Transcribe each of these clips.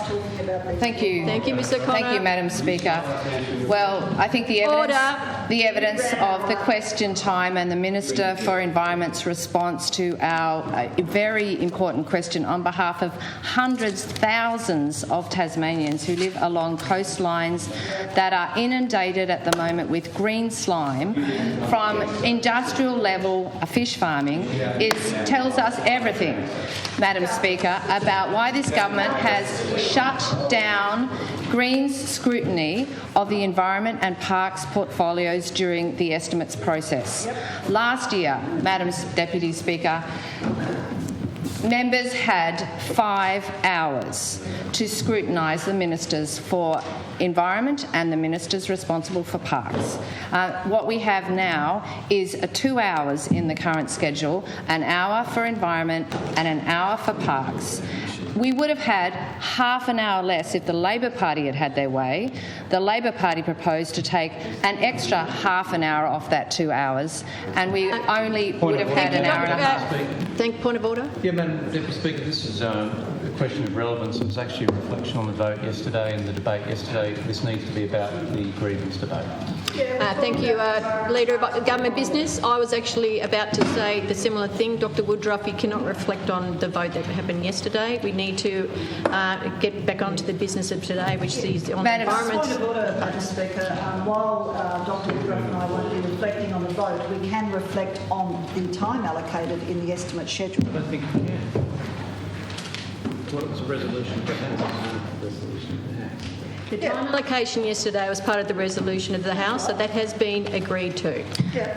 talking about these. Thank you. Thank you, Mr. Connor. Thank you, Madam Speaker. Well, I think the evidence of the question time and the Minister for Environment's response to our very important question on behalf of hundreds, thousands of Tasmanians who live along coastlines that are inundated at the moment with green slime from industrial level fish farming tells us everything, Madam Speaker, about why this government has shut down Green's scrutiny of the environment and parks portfolios during the estimates process. Last year, Madam Deputy Speaker, members had 5 hours to scrutinise the ministers for environment and the ministers responsible for parks. What we have now is 2 hours in the current schedule, an hour for environment and an hour for parks. We would have had half an hour less if the Labor Party had had their way. The Labor Party proposed to take an extra half an hour off that 2 hours, and we only would have had an hour and a half. Point of order. Yeah, Madam Deputy Speaker, this is a question of relevance. It was actually a reflection on the vote yesterday and the debate yesterday. This needs to be about the grievance debate. Thank you, Leader of Government Business. I was actually about to say the similar thing. Dr Woodruff, you cannot reflect on the vote that happened yesterday. We need to get back onto the business of today, which is on the environment. Point of order, Madam Speaker. While Dr Woodruff and I won't be reflecting on the vote, we can reflect on the time allocated in the estimate schedule. I don't think we can. What was the resolution for The time allocation yesterday was part of the resolution of the House, so that has been agreed to.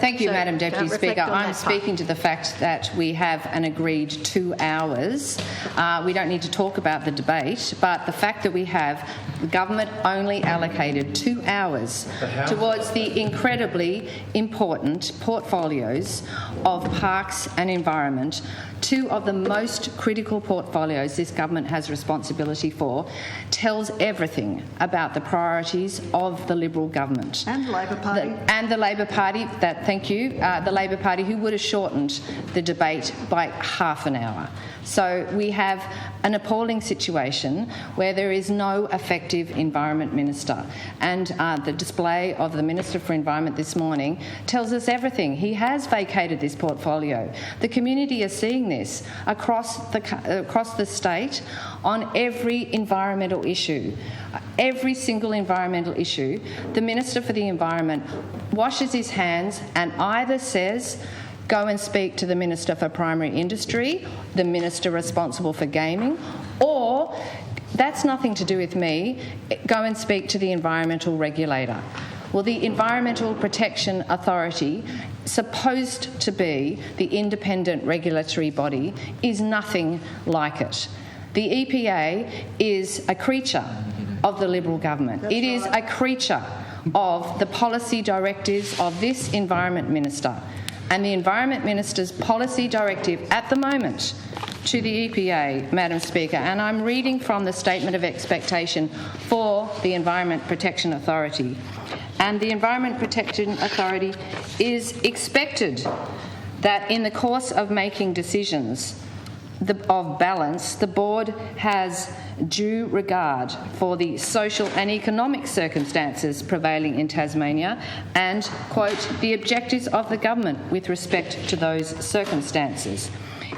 Thank you, Madam Deputy Speaker. I'm speaking to the fact that we have an agreed 2 hours. We don't need to talk about the debate, but the fact that we have the government only allocated 2 hours towards the incredibly important portfolios of parks and environment, two of the most critical portfolios this government has responsibility for, tells everything about the priorities of the Liberal government. And the Labor Party. The Labor Party, the Labor Party who would have shortened the debate by half an hour. So we have an appalling situation where there is no effective Environment Minister. And the display of the Minister for Environment this morning tells us everything. He has vacated this portfolio. The community is seeing this across the state on every environmental issue. Every single environmental issue, the Minister for the Environment washes his hands and either says, go and speak to the Minister for Primary Industry, the Minister responsible for gaming, or that's nothing to do with me, go and speak to the environmental regulator. Well, the Environmental Protection Authority, supposed to be the independent regulatory body, is nothing like it. The EPA is a creature of the Liberal government. It is a creature of the policy directives of this Environment Minister. And the Environment Minister's policy directive at the moment to the EPA, Madam Speaker, and I'm reading from the Statement of Expectation for the Environment Protection Authority. And the Environment Protection Authority is expected that in the course of making decisions of balance, the board has due regard for the social and economic circumstances prevailing in Tasmania and, quote, the objectives of the government with respect to those circumstances.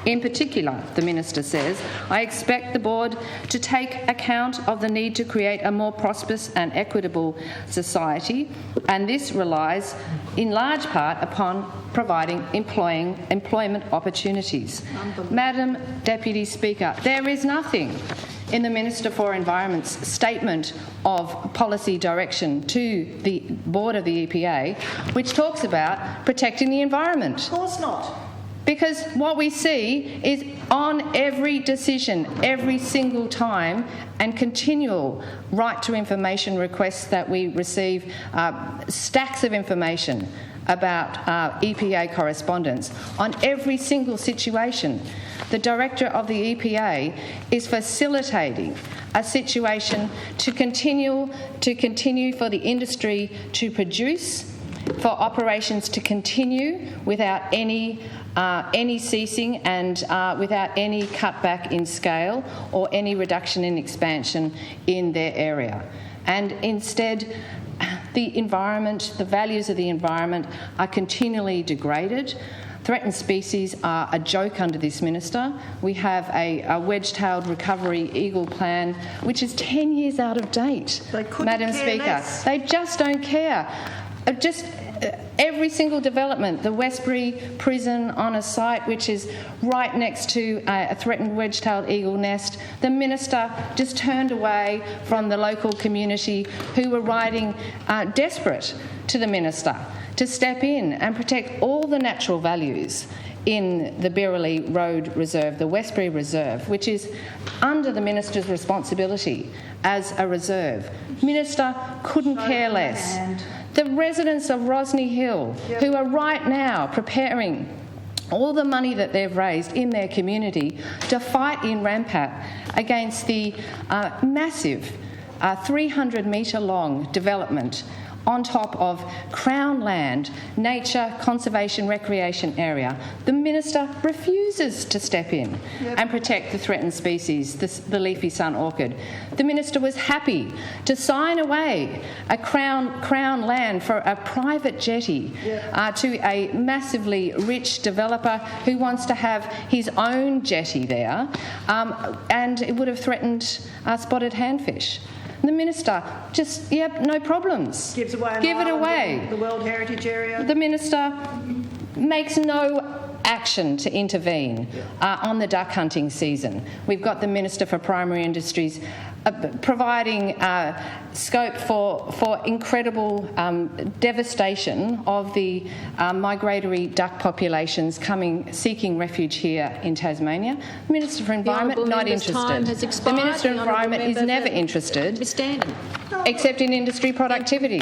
In particular, the Minister says, I expect the board to take account of the need to create a more prosperous and equitable society, and this relies in large part upon providing employment opportunities. Madam Deputy Speaker, there is nothing in the Minister for Environment's statement of policy direction to the board of the EPA which talks about protecting the environment. Of course not. Because what we see is on every decision, every single time, and continual right to information requests that we receive, stacks of information about EPA correspondence on every single situation. The Director of the EPA is facilitating a situation to continue for the industry to produce, for operations to continue without any any ceasing and without any cutback in scale or any reduction in expansion in their area. And instead, the environment, the values of the environment are continually degraded. Threatened species are a joke under this minister. We have a wedge-tailed recovery eagle plan, which is 10 years out of date, Madam Speaker. They just don't care. Every single development, the Westbury prison on a site which is right next to a threatened wedge-tailed eagle nest, the minister just turned away from the local community who were writing desperate to the minister to step in and protect all the natural values in the Birrelly Road Reserve, the Westbury Reserve, which is under the minister's responsibility as a reserve. Minister couldn't care less. The residents of Rosalie Hill, who are right now preparing all the money that they've raised in their community to fight in Rampat against the massive 300-metre long development on top of Crown land, nature, conservation, recreation area. The minister refuses to step in and protect the threatened species, the leafy sun orchid. The minister was happy to sign away a Crown land for a private jetty to a massively rich developer who wants to have his own jetty there, and it would have threatened spotted handfish. The minister just, no problems. Gives away Give it away. The World Heritage Area. The minister makes no action to intervene on the duck hunting season. We've got the Minister for Primary Industries providing scope for incredible devastation of the migratory duck populations seeking refuge here in Tasmania. The Minister for Environment, not interested. The Minister for Environment is never interested, except in industry productivity.